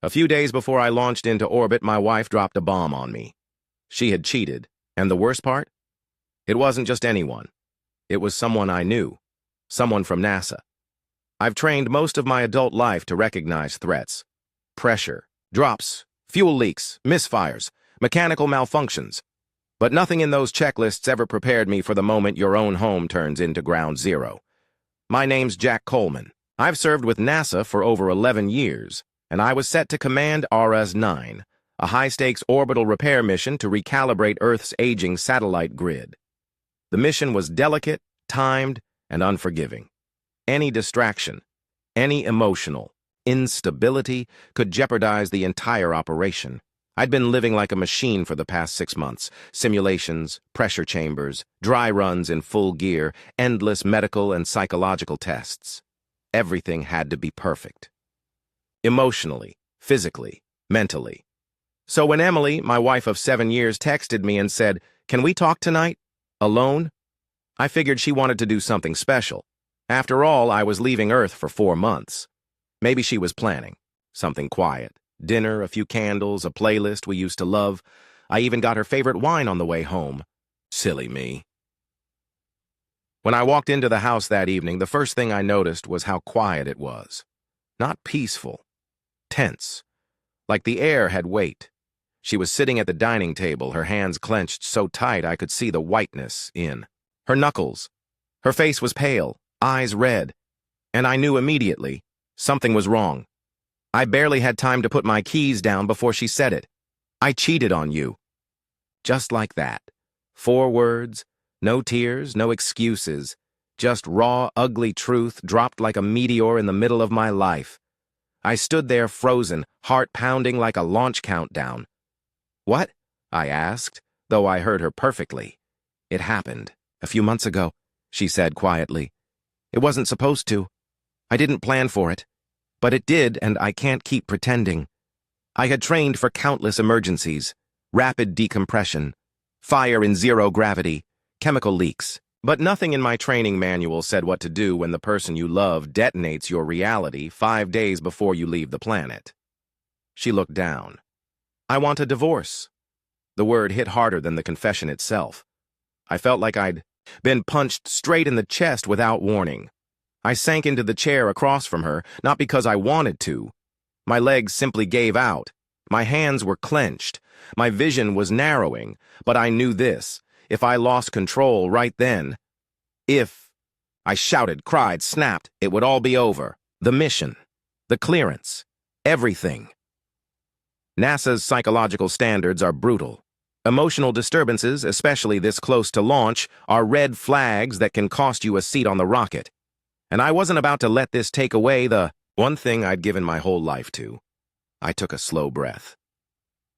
A few days before I launched into orbit, my wife dropped a bomb on me. She had cheated, and the worst part? It wasn't just anyone. It was someone I knew, someone from NASA. I've trained most of my adult life to recognize threats. Pressure, drops, fuel leaks, misfires, mechanical malfunctions. But nothing in those checklists ever prepared me for the moment your own home turns into ground zero. My name's Jack Coleman. I've served with NASA for over 11 years, and I was set to command RS-9, a high-stakes orbital repair mission to recalibrate Earth's aging satellite grid. The mission was delicate, timed, and unforgiving. Any distraction, any emotional instability could jeopardize the entire operation. I'd been living like a machine for the past 6 months. Simulations, pressure chambers, dry runs in full gear, endless medical and psychological tests. Everything had to be perfect. Emotionally, physically, mentally. So when Emily, my wife of 7 years, texted me and said, "Can we talk tonight? Alone?" I figured she wanted to do something special. After all, I was leaving Earth for 4 months. Maybe she was planning. Something quiet. Dinner, a few candles, a playlist we used to love. I even got her favorite wine on the way home. Silly me. When I walked into the house that evening, the first thing I noticed was how quiet it was. Not peaceful. Tense. Like the air had weight. She was sitting at the dining table, her hands clenched so tight I could see the whiteness in her knuckles. Her face was pale, eyes red, and I knew immediately something was wrong. I barely had time to put my keys down before she said it. "I cheated on you." Just like that. 4 words, no tears, no excuses, just raw, ugly truth dropped like a meteor in the middle of my life. I stood there frozen, heart pounding like a launch countdown. "What?" I asked, though I heard her perfectly. "It happened a few months ago," she said quietly. "It wasn't supposed to. I didn't plan for it. But it did, and I can't keep pretending. I had trained for countless emergencies, rapid decompression, fire in zero gravity, chemical leaks. But nothing in my training manual said what to do when the person you love detonates your reality 5 days before you leave the planet." She looked down. "I want a divorce." The word hit harder than the confession itself. I felt like I'd been punched straight in the chest without warning. I sank into the chair across from her, not because I wanted to. My legs simply gave out. My hands were clenched. My vision was narrowing. But I knew this. If I lost control right then, if I shouted, cried, snapped, it would all be over. The mission, the clearance, everything. NASA's psychological standards are brutal. Emotional disturbances, especially this close to launch, are red flags that can cost you a seat on the rocket. And I wasn't about to let this take away the one thing I'd given my whole life to. I took a slow breath.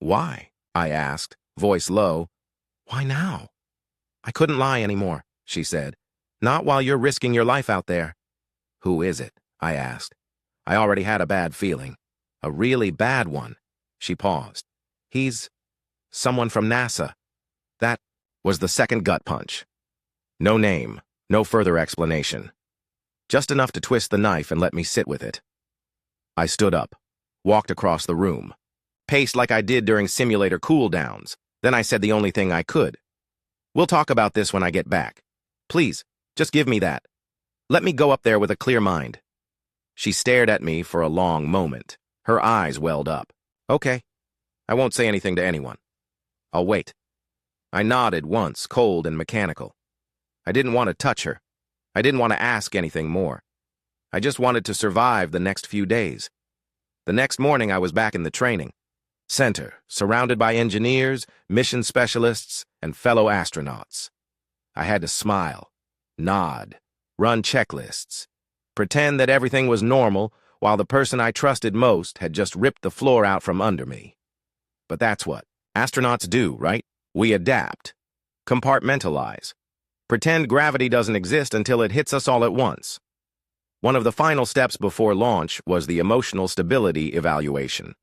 "Why?" I asked, voice low. "Why now?" "I couldn't lie anymore," she said. "Not while you're risking your life out there." "Who is it?" I asked. I already had a bad feeling. A really bad one. She paused. "He's someone from NASA." That was the second gut punch. No name, no further explanation. Just enough to twist the knife and let me sit with it. I stood up, walked across the room, paced like I did during simulator cooldowns. Then I said the only thing I could. "We'll talk about this when I get back. Please, just give me that. Let me go up there with a clear mind." She stared at me for a long moment. Her eyes welled up. "Okay. I won't say anything to anyone. I'll wait." I nodded once, cold and mechanical. I didn't want to touch her. I didn't want to ask anything more. I just wanted to survive the next few days. The next morning, I was back in the training center, surrounded by engineers, mission specialists, and fellow astronauts. I had to smile, nod, run checklists, pretend that everything was normal while the person I trusted most had just ripped the floor out from under me. But that's what astronauts do, right? We adapt, compartmentalize. Pretend gravity doesn't exist until it hits us all at once. One of the final steps before launch was the emotional stability evaluation.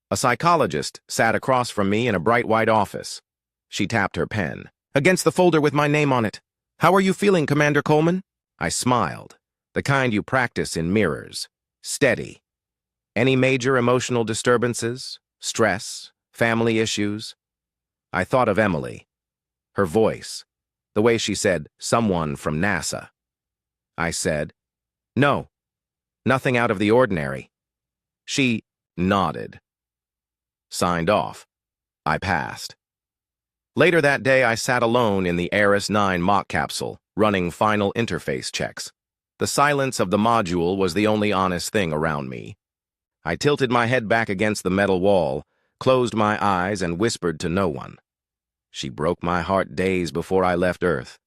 A psychologist sat across from me in a bright white office. She tapped her pen. "Against the folder with my name on it. How are you feeling, Commander Coleman?" I smiled, the kind you practice in mirrors. Steady. Any major emotional disturbances? Stress? Family issues? I thought of Emily. Her voice. The way she said, "Someone from NASA." I said, "No, nothing out of the ordinary." She nodded. Signed off. I passed. Later that day, I sat alone in the Eris 9 mock capsule, running final interface checks. The silence of the module was the only honest thing around me. I tilted my head back against the metal wall, closed my eyes, and whispered to no one. She broke my heart days before I left Earth,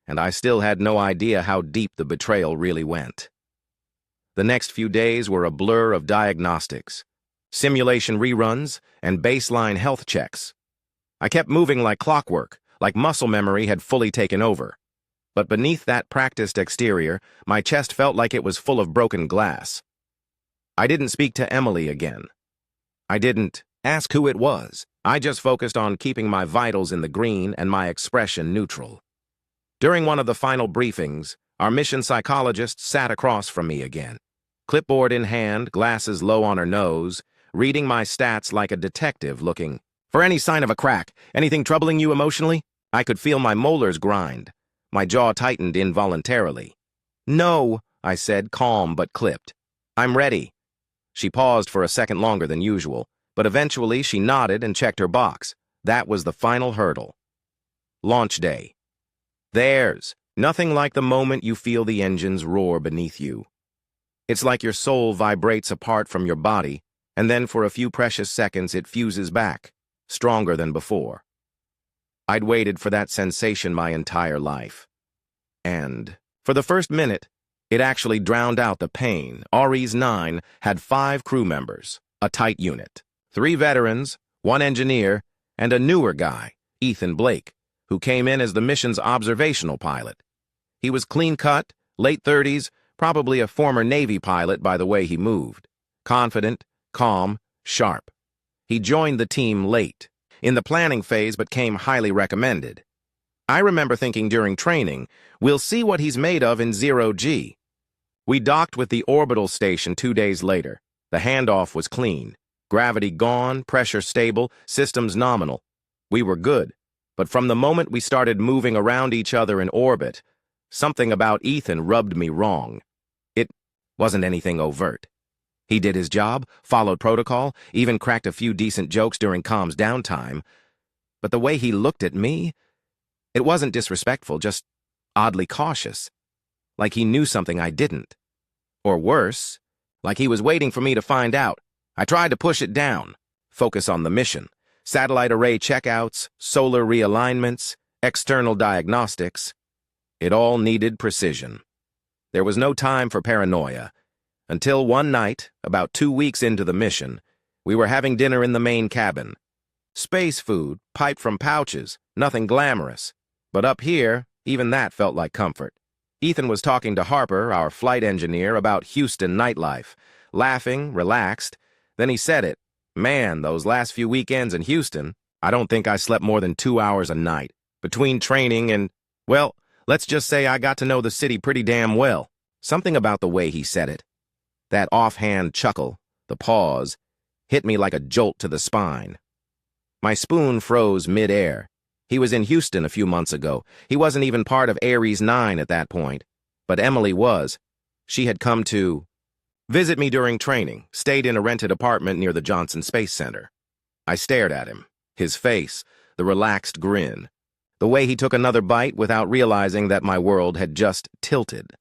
and I still had no idea how deep the betrayal really went. The next few days were a blur of diagnostics, simulation reruns, and baseline health checks. I kept moving like clockwork, like muscle memory had fully taken over. But beneath that practiced exterior, my chest felt like it was full of broken glass. I didn't speak to Emily again. I didn't ask who it was. I just focused on keeping my vitals in the green and my expression neutral. During one of the final briefings, our mission psychologist sat across from me again. Clipboard in hand, glasses low on her nose, reading my stats like a detective looking for any sign of a crack. Anything troubling you emotionally? I could feel my molars grind. My jaw tightened involuntarily. "No," I said, calm but clipped. "I'm ready." She paused for a second longer than usual, but eventually she nodded and checked her box. That was the final hurdle. Launch day. There's nothing like the moment you feel the engines roar beneath you. It's like your soul vibrates apart from your body, and then for a few precious seconds it fuses back, stronger than before. I'd waited for that sensation my entire life. And, for the first minute, it actually drowned out the pain. Ares 9 had 5 crew members, a tight unit. 3 veterans, 1 engineer, and a newer guy, Ethan Blake, who came in as the mission's observational pilot. He was clean-cut, late 30s, probably a former Navy pilot by the way he moved. Confident, calm, sharp. He joined the team late, in the planning phase, but came highly recommended. I remember thinking during training, we'll see what he's made of in 0G. We docked with the orbital station 2 days later. The handoff was clean. Gravity gone, pressure stable, systems nominal. We were good, but from the moment we started moving around each other in orbit, something about Ethan rubbed me wrong. It wasn't anything overt. He did his job, followed protocol, even cracked a few decent jokes during comms downtime. But the way he looked at me, it wasn't disrespectful, just oddly cautious. Like he knew something I didn't. Or worse, like he was waiting for me to find out. I tried to push it down, focus on the mission. Satellite array checkouts, solar realignments, external diagnostics. It all needed precision. There was no time for paranoia. Until one night, about 2 weeks into the mission, we were having dinner in the main cabin. Space food, piped from pouches, nothing glamorous. But up here, even that felt like comfort. Ethan was talking to Harper, our flight engineer, about Houston nightlife. Laughing, relaxed. Then he said it. "Man, those last few weekends in Houston, I don't think I slept more than 2 hours a night. Between training and, well, let's just say I got to know the city pretty damn well." Something about the way he said it. That offhand chuckle, the pause, hit me like a jolt to the spine. My spoon froze mid-air. He was in Houston a few months ago. He wasn't even part of Ares 9 at that point. But Emily was. She had come to visit me during training, stayed in a rented apartment near the Johnson Space Center. I stared at him, his face, the relaxed grin, the way he took another bite without realizing that my world had just tilted.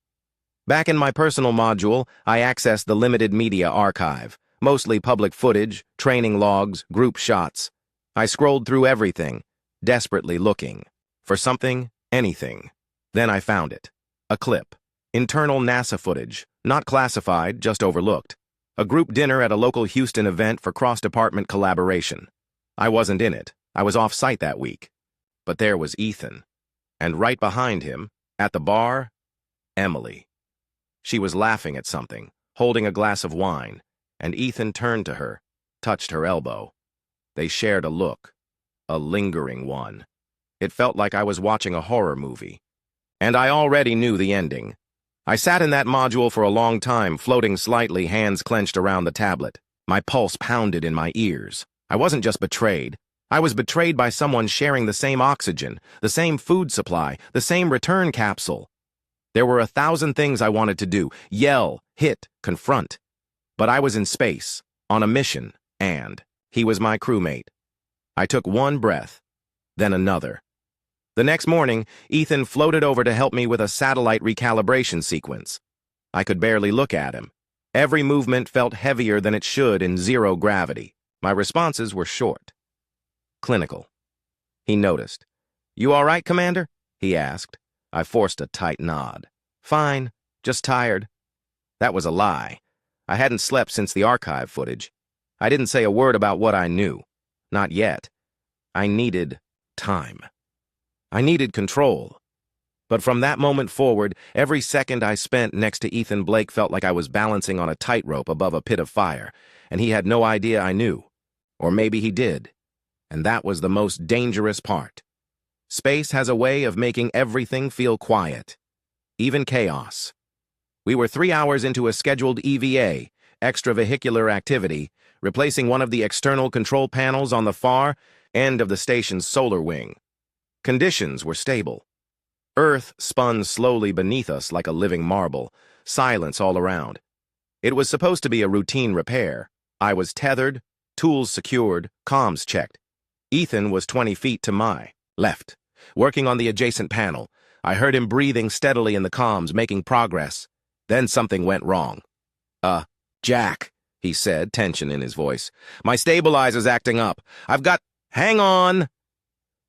Back in my personal module, I accessed the limited media archive, mostly public footage, training logs, group shots. I scrolled through everything, desperately looking for something, anything. Then I found it. A clip. Internal NASA footage, not classified, just overlooked. A group dinner at a local Houston event for cross-department collaboration. I wasn't in it. I was off-site that week. But there was Ethan. And right behind him, at the bar, Emily. She was laughing at something, holding a glass of wine, and Ethan turned to her, touched her elbow. They shared a look, a lingering one. It felt like I was watching a horror movie. And I already knew the ending. I sat in that module for a long time, floating slightly, hands clenched around the tablet. My pulse pounded in my ears. I wasn't just betrayed. I was betrayed by someone sharing the same oxygen, the same food supply, the same return capsule. There were 1,000 things I wanted to do: yell, hit, confront. But I was in space, on a mission, and he was my crewmate. I took one breath, then another. The next morning, Ethan floated over to help me with a satellite recalibration sequence. I could barely look at him. Every movement felt heavier than it should in zero gravity. My responses were short, clinical. He noticed. "You all right, Commander?" he asked. I forced a tight nod. "Fine, just tired." That was a lie. I hadn't slept since the archive footage. I didn't say a word about what I knew. Not yet. I needed time. I needed control. But from that moment forward, every second I spent next to Ethan Blake felt like I was balancing on a tightrope above a pit of fire, and he had no idea I knew. Or maybe he did. And that was the most dangerous part. Space has a way of making everything feel quiet, even chaos. We were 3 hours into a scheduled EVA, extravehicular activity, replacing one of the external control panels on the far end of the station's solar wing. Conditions were stable. Earth spun slowly beneath us like a living marble, silence all around. It was supposed to be a routine repair. I was tethered, tools secured, comms checked. Ethan was 20 feet to my left, working on the adjacent panel. I heard him breathing steadily in the comms, making progress. Then something went wrong. Jack," he said, tension in his voice. "My stabilizer's acting up. I've got— Hang on!"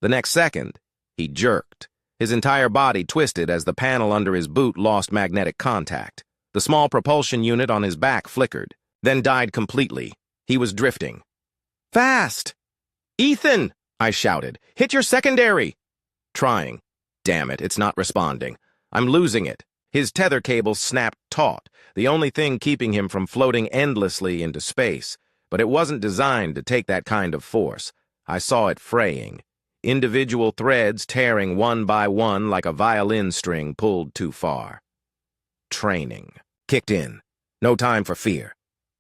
The next second, he jerked. His entire body twisted as the panel under his boot lost magnetic contact. The small propulsion unit on his back flickered, then died completely. He was drifting. "Fast! Ethan!" I shouted. "Hit your secondary!" Trying. Damn it, it's not responding. I'm losing it. His tether cable snapped taut, the only thing keeping him from floating endlessly into space. But it wasn't designed to take that kind of force. I saw it fraying. Individual threads tearing one by one like a violin string pulled too far. Training kicked in. No time for fear.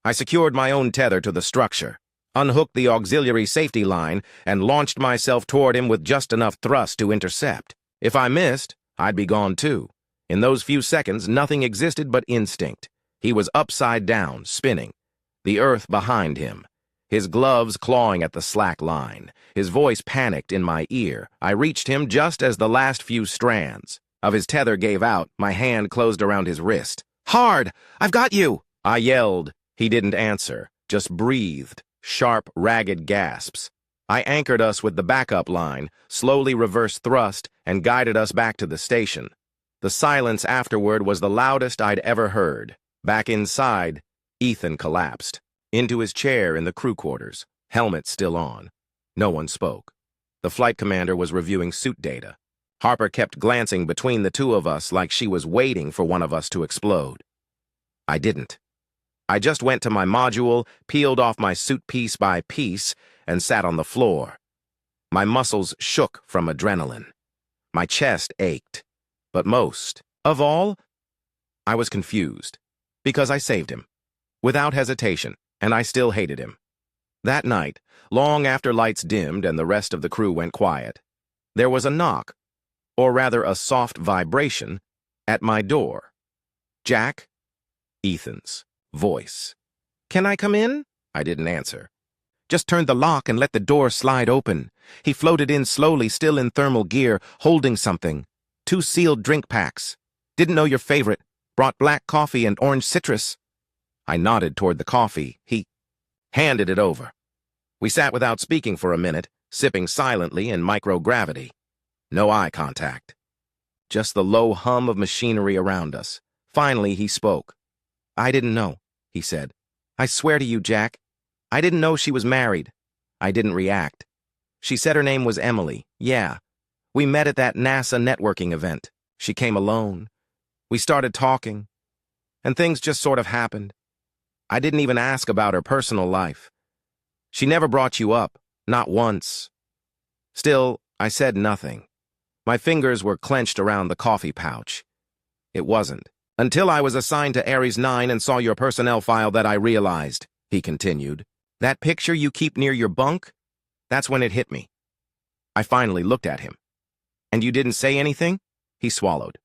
I secured my own tether to the structure, unhooked the auxiliary safety line, and launched myself toward him with just enough thrust to intercept. If I missed, I'd be gone too. In those few seconds, nothing existed but instinct. He was upside down, spinning, the earth behind him, his gloves clawing at the slack line. His voice panicked in my ear. I reached him just as the last few strands of his tether gave out. My hand closed around his wrist. "Hard! I've got you!" I yelled. He didn't answer, just breathed, sharp, ragged gasps. I anchored us with the backup line, slowly reversed thrust, and guided us back to the station. The silence afterward was the loudest I'd ever heard. Back inside, Ethan collapsed into his chair in the crew quarters, helmet still on. No one spoke. The flight commander was reviewing suit data. Harper kept glancing between the two of us like she was waiting for one of us to explode. I didn't. I just went to my module, peeled off my suit piece by piece, and sat on the floor. My muscles shook from adrenaline. My chest ached. But most of all, I was confused, because I saved him, without hesitation, and I still hated him. That night, long after lights dimmed and the rest of the crew went quiet, there was a knock, or rather a soft vibration, at my door. Jack? Ethan's voice. "Can I come in?" I didn't answer. "Just turned the lock and let the door slide open." He floated in slowly, still in thermal gear, holding something. 2 sealed drink packs. "Didn't know your favorite. Brought black coffee and orange citrus." I nodded toward the coffee. He handed it over. We sat without speaking for a minute, sipping silently in microgravity. No eye contact. Just the low hum of machinery around us. Finally, he spoke. "I didn't know," he said. "I swear to you, Jack, I didn't know she was married." I didn't react. "She said her name was Emily. Yeah. We met at that NASA networking event. She came alone. We started talking, and things just sort of happened. I didn't even ask about her personal life. She never brought you up, not once." Still, I said nothing. My fingers were clenched around the coffee pouch. It wasn't Until I was assigned to Ares 9 and saw your personnel file that I realized, he continued. That picture you keep near your bunk? That's when it hit me. I finally looked at him. And you didn't say anything? He swallowed.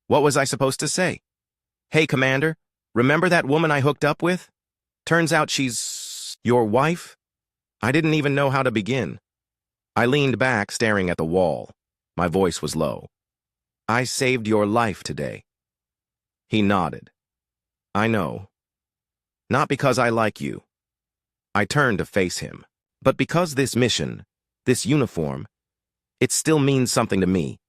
What was I supposed to say? Hey, Commander, remember that woman I hooked up with? Turns out she's your wife? I didn't even know how to begin. I leaned back, staring at the wall. My voice was low. I saved your life today. He nodded. I know. Not because I like you. I turned to face him. But because this mission, this uniform, it still means something to me.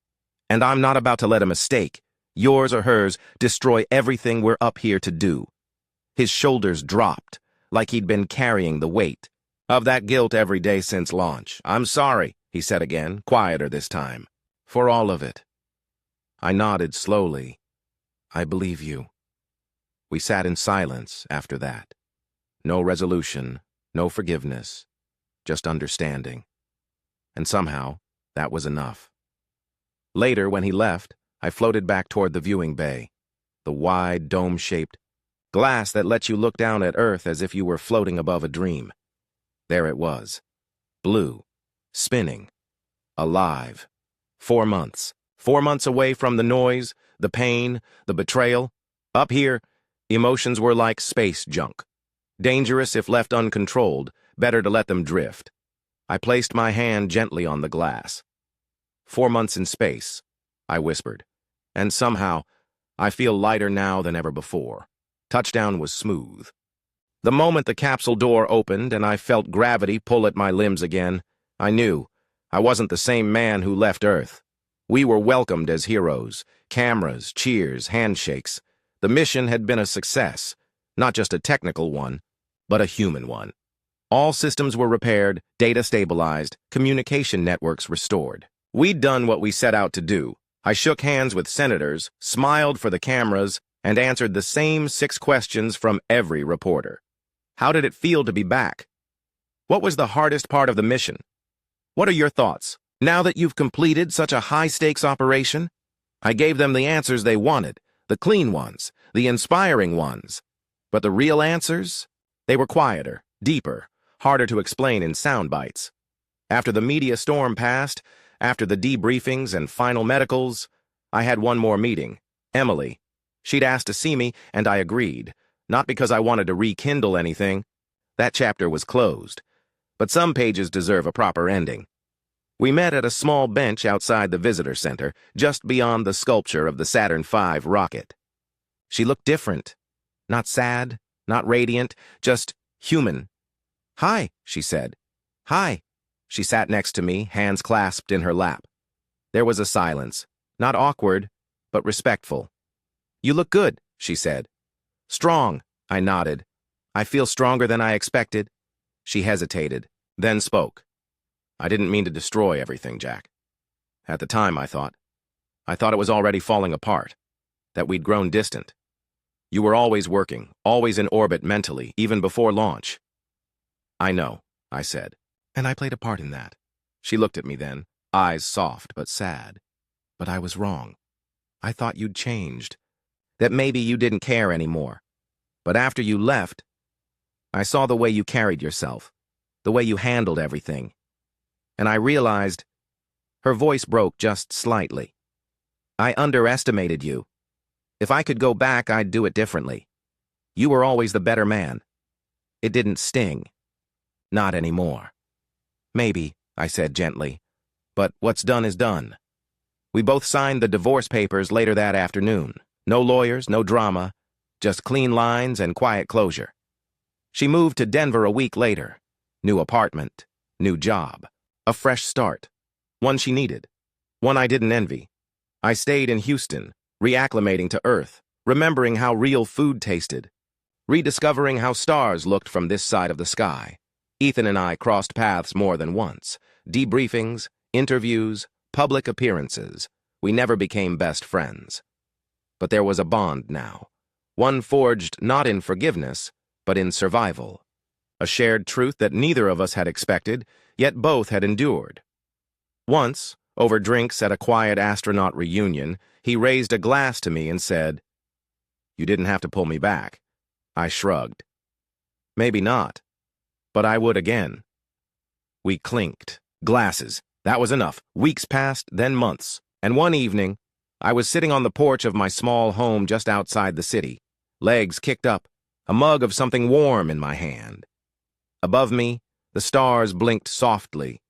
And I'm not about to let a mistake, yours or hers, destroy everything we're up here to do. His shoulders dropped, like he'd been carrying the weight of that guilt every day since launch. I'm sorry, he said again, quieter this time, for all of it. I nodded slowly. I believe you. We sat in silence after that. No resolution, no forgiveness, just understanding. And somehow, that was enough. Later, when he left, I floated back toward the viewing bay, the wide, dome-shaped glass that lets you look down at Earth as if you were floating above a dream. There it was, blue, spinning, alive. 4 months. 4 months away from the noise, the pain, the betrayal. Up here, emotions were like space junk. Dangerous if left uncontrolled, better to let them drift. I placed my hand gently on the glass. 4 months in space, I whispered, and somehow, I feel lighter now than ever before. Touchdown was smooth. The moment the capsule door opened and I felt gravity pull at my limbs again, I knew I wasn't the same man who left Earth. We were welcomed as heroes, cameras, cheers, handshakes. The mission had been a success, not just a technical one, but a human one. All systems were repaired, data stabilized, communication networks restored. We'd done what we set out to do. I shook hands with senators, smiled for the cameras, and answered the same 6 questions from every reporter. How did it feel to be back? What was the hardest part of the mission? What are your thoughts? Now that you've completed such a high-stakes operation? I gave them the answers they wanted, the clean ones, the inspiring ones. But the real answers? They were quieter, deeper, harder to explain in sound bites. After the media storm passed, after the debriefings and final medicals, I had one more meeting. Emily. She'd asked to see me, and I agreed. Not because I wanted to rekindle anything. That chapter was closed. But some pages deserve a proper ending. We met at a small bench outside the visitor center, just beyond the sculpture of the Saturn V rocket. She looked different. Not sad, not radiant, just human. Hi, she said. Hi. She sat next to me, hands clasped in her lap. There was a silence, not awkward, but respectful. You look good, she said. Strong, I nodded. I feel stronger than I expected. She hesitated, then spoke. I didn't mean to destroy everything, Jack. At the time, I thought it was already falling apart, that we'd grown distant. You were always working, always in orbit mentally, even before launch. I know, I said, and I played a part in that. She looked at me then, eyes soft but sad. But I was wrong. I thought you'd changed, that maybe you didn't care anymore. But after you left, I saw the way you carried yourself, the way you handled everything. And I realized, her voice broke just slightly. I underestimated you. If I could go back, I'd do it differently. You were always the better man. It didn't sting. Not anymore. Maybe, I said gently, but what's done is done. We both signed the divorce papers later that afternoon. No lawyers, no drama, just clean lines and quiet closure. She moved to Denver a week later. New apartment, new job, a fresh start. One she needed, one I didn't envy. I stayed in Houston, reacclimating to Earth, remembering how real food tasted, rediscovering how stars looked from this side of the sky. Ethan and I crossed paths more than once. Debriefings, interviews, public appearances. We never became best friends. But there was a bond now. One forged not in forgiveness, but in survival. A shared truth that neither of us had expected, yet both had endured. Once, over drinks at a quiet astronaut reunion, he raised a glass to me and said, You didn't have to pull me back. I shrugged. Maybe not, but I would again. We clinked. Glasses. That was enough. Weeks passed, then months. And one evening, I was sitting on the porch of my small home just outside the city, legs kicked up, a mug of something warm in my hand. Above me, the stars blinked softly,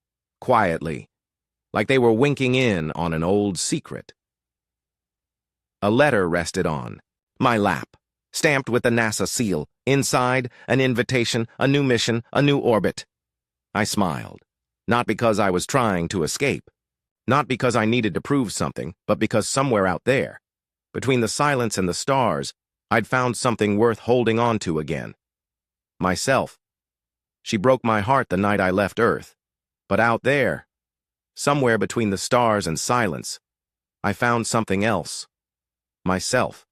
quietly, like they were winking in on an old secret. A letter rested on my lap, stamped with the NASA seal. Inside, an invitation, a new mission, a new orbit. I smiled, not because I was trying to escape, not because I needed to prove something, but because somewhere out there, between the silence and the stars, I'd found something worth holding on to again. Myself. She broke my heart the night I left Earth. But out there, somewhere between the stars and silence, I found something else. Myself.